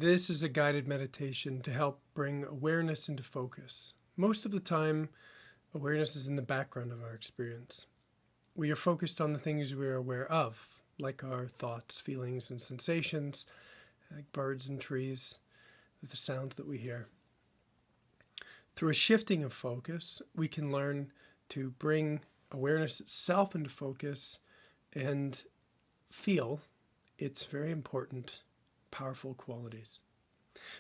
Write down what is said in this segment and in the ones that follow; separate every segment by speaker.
Speaker 1: This is a guided meditation to help bring awareness into focus. Most of the time, awareness is in the background of our experience. We are focused on the things we are aware of, like our thoughts, feelings, and sensations, like birds and trees, the sounds that we hear. Through a shifting of focus, we can learn to bring awareness itself into focus and feel its very important, powerful qualities.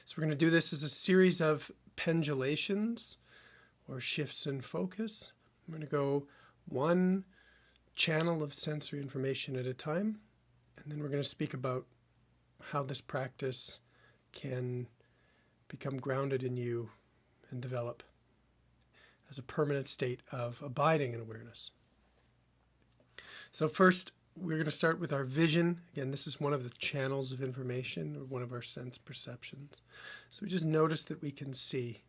Speaker 1: So we're going to do this as a series of pendulations or shifts in focus. I'm going to go one channel of sensory information at a time, and then we're going to speak about how this practice can become grounded in you and develop as a permanent state of abiding in awareness. So first, we're going to start with our vision. Again, this is one of the channels of information, or one of our sense perceptions. So we just notice that we can see.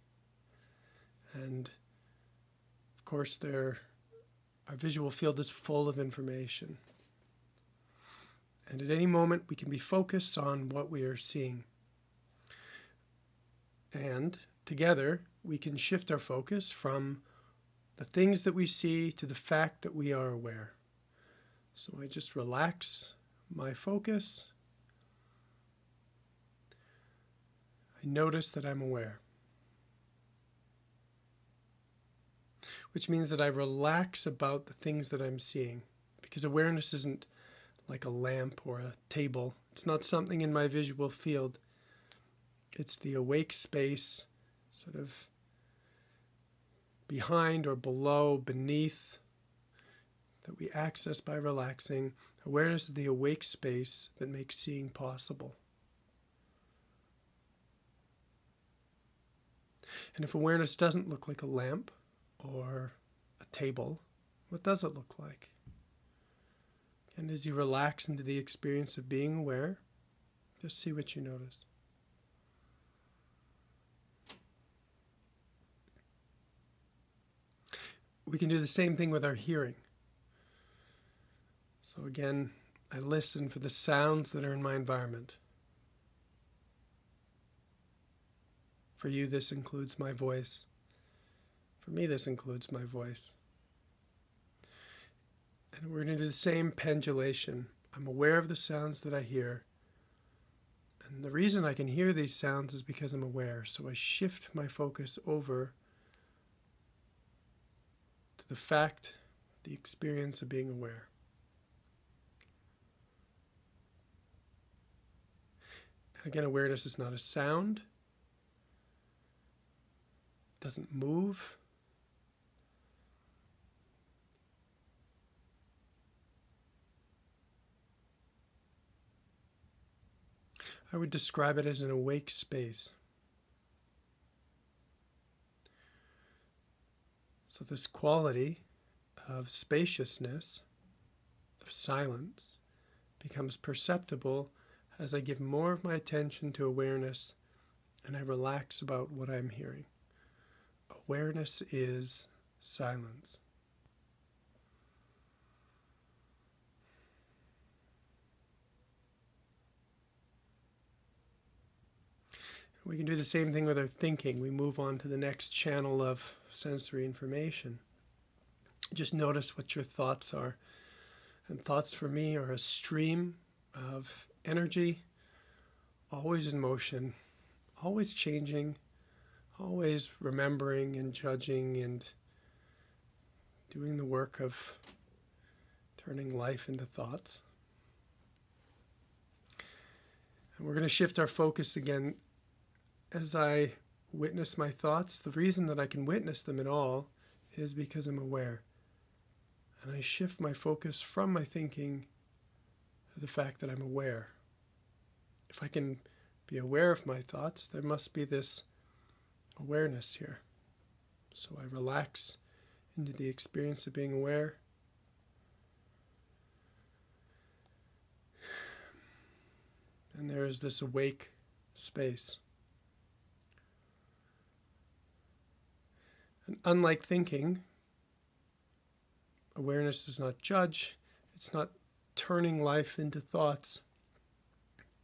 Speaker 1: And of course, our visual field is full of information. And at any moment, we can be focused on what we are seeing. And together, we can shift our focus from the things that we see to the fact that we are aware. So I just relax my focus. I notice that I'm aware, which means that I relax about the things that I'm seeing, because awareness isn't like a lamp or a table. It's not something in my visual field. It's the awake space, sort of behind or below, beneath, that we access by relaxing. Awareness is the awake space that makes seeing possible. And if awareness doesn't look like a lamp or a table, what does it look like? And as you relax into the experience of being aware, just see what you notice. We can do the same thing with our hearing. So again, I listen for the sounds that are in my environment. For you, this includes my voice. For me, this includes my voice. And we're going to do the same pendulation. I'm aware of the sounds that I hear. And the reason I can hear these sounds is because I'm aware. So I shift my focus over to the fact, the experience of being aware. Again, awareness is not a sound. It doesn't move. I would describe it as an awake space. So this quality of spaciousness, of silence, becomes perceptible as I give more of my attention to awareness and I relax about what I'm hearing. Awareness is silence. We can do the same thing with our thinking. We move on to the next channel of sensory information. Just notice what your thoughts are. And thoughts for me are a stream of energy, always in motion, always changing, always remembering and judging and doing the work of turning life into thoughts. And we're going to shift our focus again. As I witness my thoughts, the reason that I can witness them at all is because I'm aware. And I shift my focus from my thinking to the fact that I'm aware. If I can be aware of my thoughts, there must be this awareness here. So I relax into the experience of being aware. And there is this awake space. And unlike thinking, awareness does not judge. It's not turning life into thoughts.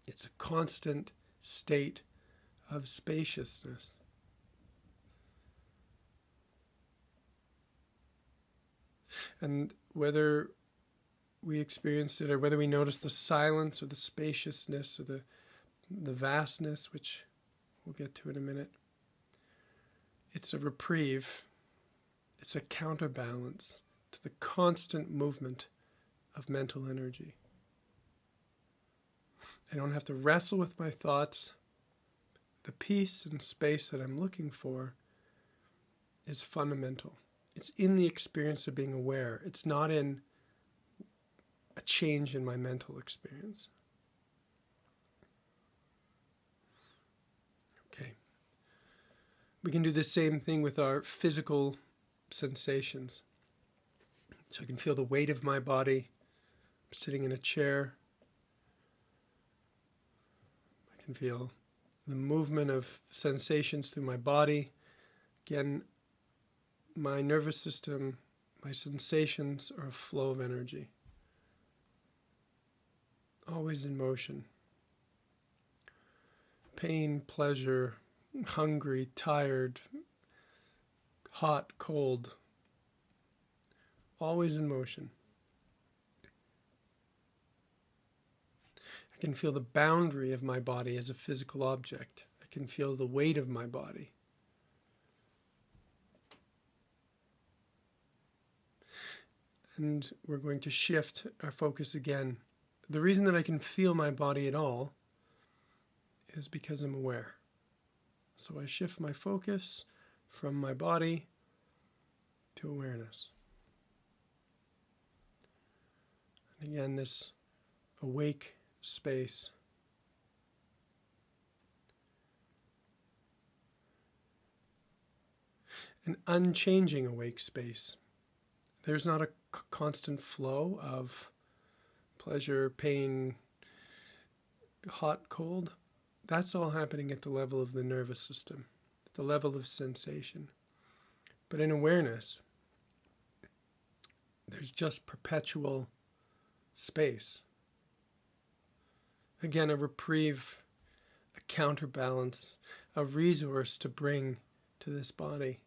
Speaker 1: It's a constant state of spaciousness. And whether we experience it or whether we notice the silence or the spaciousness or the vastness, which we'll get to in a minute, it's a reprieve. It's a counterbalance to the constant movement of mental energy. I don't have to wrestle with my thoughts. The peace and space that I'm looking for is fundamental. It's in the experience of being aware. It's not in a change in my mental experience. Okay. We can do the same thing with our physical sensations. So I can feel the weight of my body. I'm sitting in a chair. I can feel the movement of sensations through my body. Again, my nervous system, my sensations are a flow of energy. Always in motion. Pain, pleasure, hungry, tired, hot, cold. Always in motion. I can feel the boundary of my body as a physical object. I can feel the weight of my body. And we're going to shift our focus again. The reason that I can feel my body at all is because I'm aware. So I shift my focus from my body to awareness. And again, this awake space. An unchanging awake space. There's not a constant flow of pleasure, pain, hot, cold. That's all happening at the level of the nervous system, at the level of sensation. But in awareness, there's just perpetual space. Again, a reprieve, a counterbalance, a resource to bring to this body.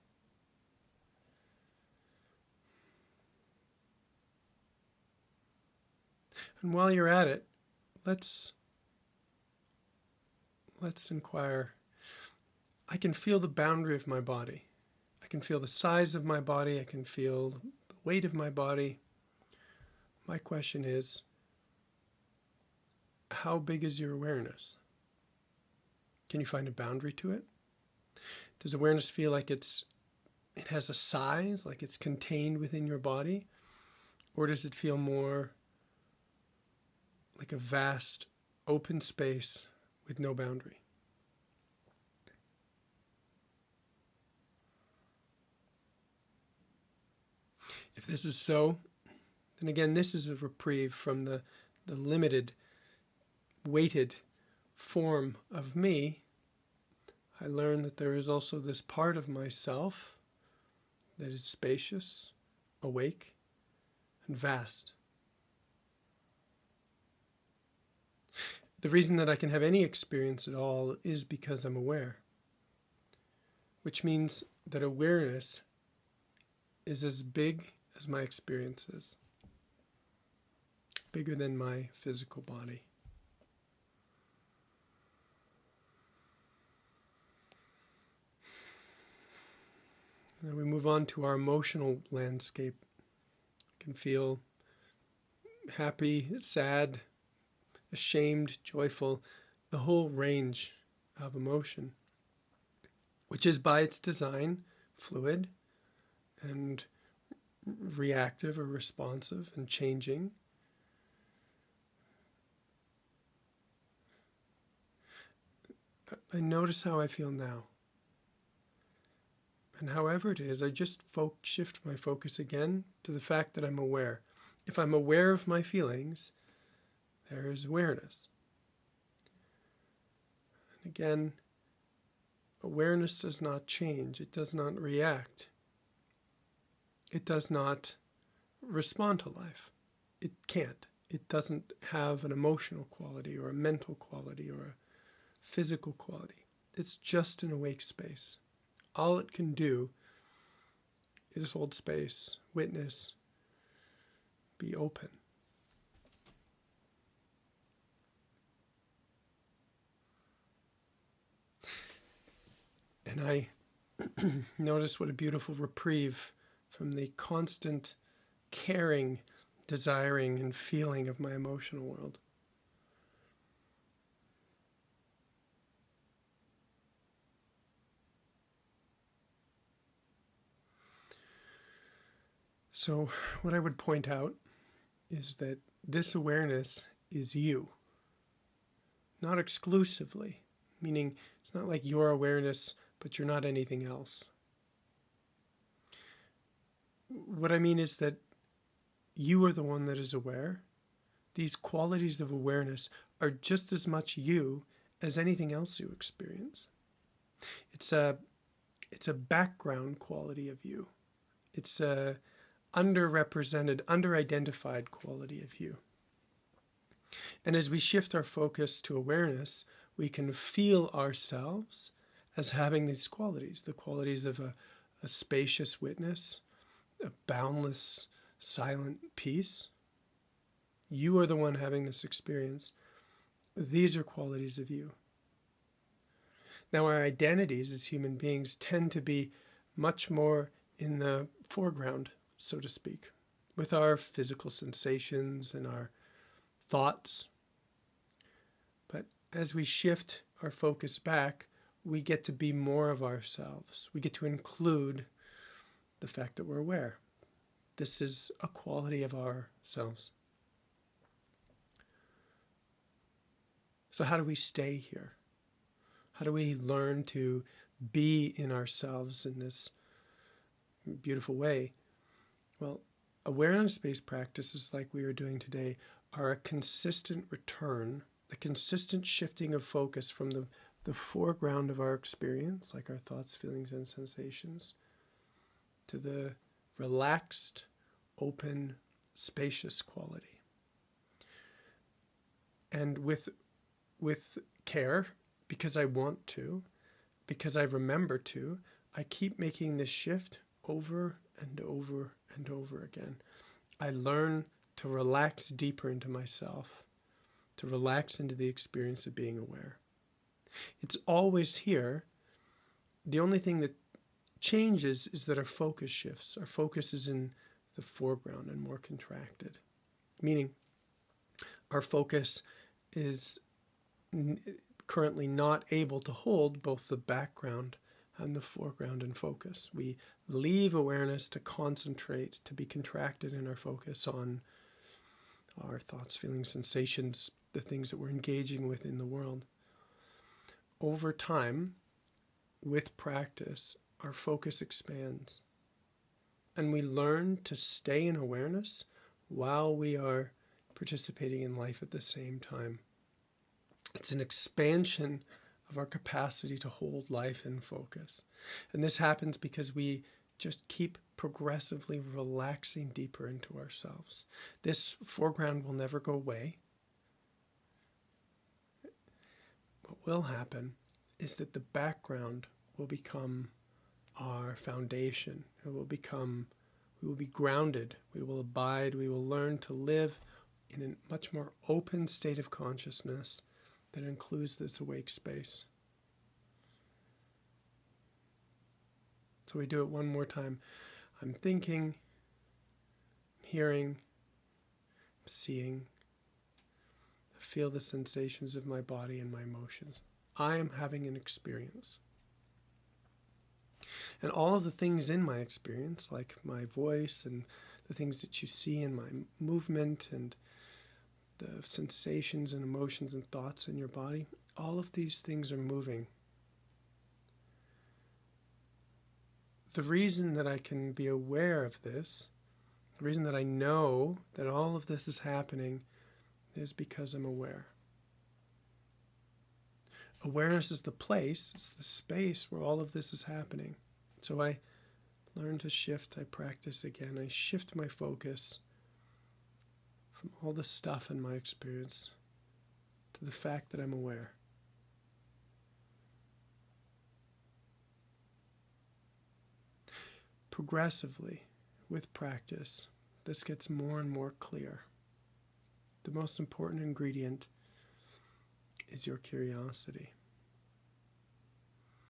Speaker 1: And while you're at it, let's inquire. I can feel the boundary of my body. I can feel the size of my body. I can feel the weight of my body. My question is, how big is your awareness? Can you find a boundary to it? Does awareness feel like it has a size, like it's contained within your body? Or does it feel more like a vast open space with no boundary? If this is so, then again, this is a reprieve from the limited, weighted form of me. I learn that there is also this part of myself that is spacious, awake, and vast. The reason that I can have any experience at all is because I'm aware, which means that awareness is as big as my experiences, bigger than my physical body. And then we move on to our emotional landscape. I can feel happy, sad, ashamed, joyful, the whole range of emotion, which is by its design fluid and reactive or responsive and changing. I notice how I feel now. And however it is, I just shift my focus again to the fact that I'm aware. If I'm aware of my feelings, there is awareness. And again, awareness does not change. It does not react. It does not respond to life. It can't. It doesn't have an emotional quality or a mental quality or physical quality. It's just an awake space. All it can do is hold space, witness, be open. And I notice what a beautiful reprieve from the constant caring, desiring, and feeling of my emotional world. So what I would point out is that this awareness is you, not exclusively, meaning it's not like your awareness, but you're not anything else. What I mean is that you are the one that is aware. These qualities of awareness are just as much you as anything else you experience. It's a background quality of you. It's a underrepresented, underidentified quality of you. And as we shift our focus to awareness, we can feel ourselves as having these qualities, the qualities of a spacious witness, a boundless, silent peace. You are the one having this experience. These are qualities of you. Now, our identities as human beings tend to be much more in the foreground, so to speak, with our physical sensations and our thoughts. But as we shift our focus back, we get to be more of ourselves. We get to include the fact that we're aware. This is a quality of ourselves. So how do we stay here? How do we learn to be in ourselves in this beautiful way? Well, awareness-based practices like we are doing today are a consistent return, a consistent shifting of focus from the foreground of our experience, like our thoughts, feelings, and sensations, to the relaxed, open, spacious quality. And with care, because I want to, because I remember to, I keep making this shift over and over and over again. I learn to relax deeper into myself, to relax into the experience of being aware. It's always here. The only thing that changes is that our focus shifts. Our focus is in the foreground and more contracted, meaning our focus is currently not able to hold both the background and the foreground in focus. We leave awareness to concentrate, to be contracted in our focus on our thoughts, feelings, sensations, the things that we're engaging with in the world. Over time, with practice, our focus expands. And we learn to stay in awareness while we are participating in life at the same time. It's an expansion of our capacity to hold life in focus. And this happens because we just keep progressively relaxing deeper into ourselves. This foreground will never go away. What will happen is that the background will become our foundation. We will be grounded, we will abide, we will learn to live in a much more open state of consciousness that includes this awake space. So we do it one more time. I'm thinking, I'm hearing, I'm seeing. I feel the sensations of my body and my emotions. I am having an experience. And all of the things in my experience, like my voice and the things that you see in my movement and the sensations and emotions and thoughts in your body, all of these things are moving. The reason that I can be aware of this, the reason that I know that all of this is happening, is because I'm aware. Awareness is the place, it's the space where all of this is happening. So I learn to shift, I practice again, I shift my focus from all the stuff in my experience to the fact that I'm aware. progressively, with practice, this gets more and more clear. The most important ingredient is your curiosity.